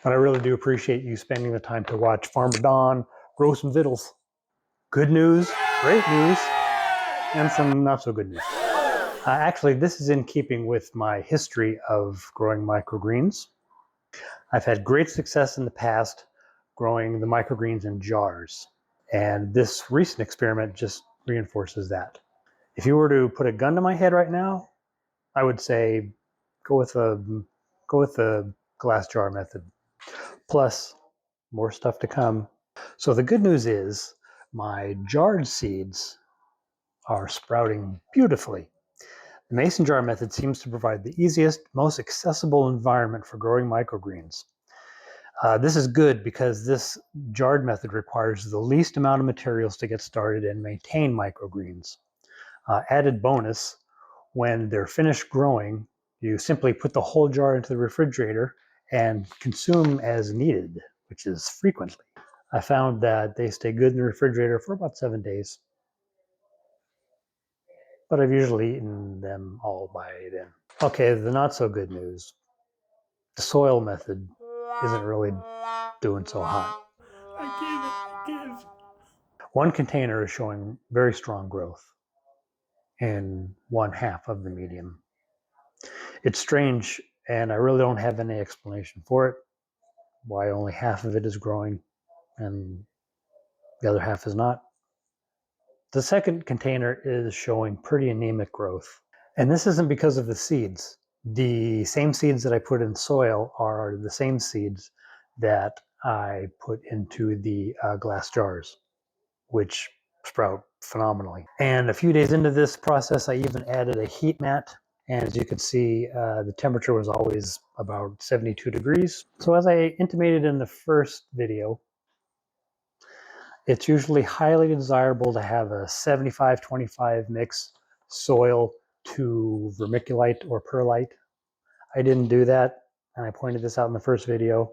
But I really do appreciate you spending the time to watch Farmer Don grow some vittles. Good news, great news, and some not so good news. Actually, this is in keeping with my history of growing microgreens. I've had great success in the past growing the microgreens in jars, and this recent experiment just reinforces that. If you were to put a gun to my head right now, I would say go with the glass jar method. Plus, more stuff to come. So the good news is my jarred seeds are sprouting beautifully. The mason jar method seems to provide the easiest, most accessible environment for growing microgreens. This is good because this jarred method requires the least amount of materials to get started and maintain microgreens. Added bonus, when they're finished growing, you simply put the whole jar into the refrigerator and consume as needed, which is frequently. I found that they stay good in the refrigerator for about 7 days, but I've usually eaten them all by then. Okay, the not so good news. The soil method isn't really doing so hot. I give. One container is showing very strong growth in one half of the medium. It's strange, and I really don't have any explanation for it, why only half of it is growing and the other half is not. The second container is showing pretty anemic growth. And this isn't because of the seeds. The same seeds that I put in soil are the same seeds that I put into the glass jars, which sprout phenomenally. And a few days into this process, I even added a heat mat. And as you can see, the temperature was always about 72 degrees. So as I intimated in the first video, it's usually highly desirable to have a 75-25 mix soil to vermiculite or perlite. I didn't do that, and I pointed this out in the first video.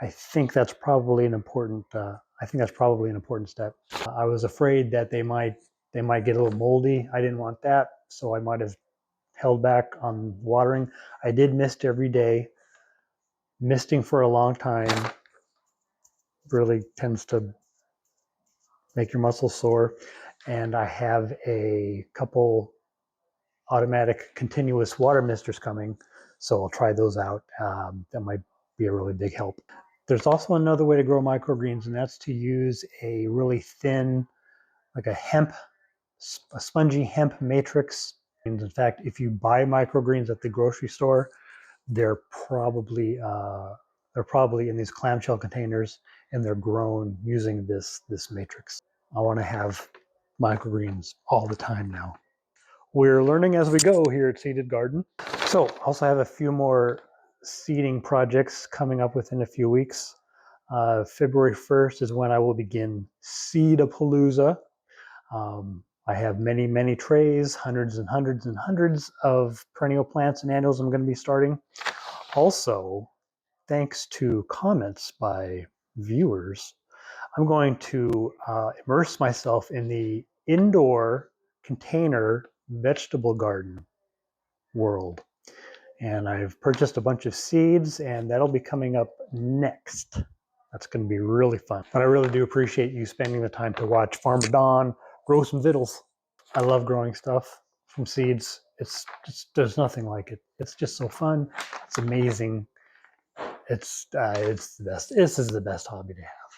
I think that's probably an important step. I was afraid that they might get a little moldy. I didn't want that, so I might have held back on watering. I did mist every day. Misting for a long time really tends to make your muscles sore. And I have a couple automatic continuous water misters coming, so I'll try those out. That might be a really big help. There's also another way to grow microgreens, and that's to use a really thin, like a spongy hemp matrix. And in fact, if you buy microgreens at the grocery store, they're probably in these clamshell containers, and they're grown using this matrix. I want to have microgreens all the time now. We're learning as we go here at Seeded Garden. So also have a few more seeding projects coming up within a few weeks. February 1st is when I will begin Seedapalooza. I have many trays, hundreds and hundreds and hundreds of perennial plants and annuals I'm going to be starting. Also, thanks to comments by viewers, I'm going to immerse myself in the indoor container vegetable garden world. And I've purchased a bunch of seeds, and that'll be coming up next. That's going to be really fun. But I really do appreciate you spending the time to watch Farmer Don grow some vittles. I love growing stuff from seeds. There's nothing like it. It's just so fun. It's amazing. It's the best. This is the best hobby to have.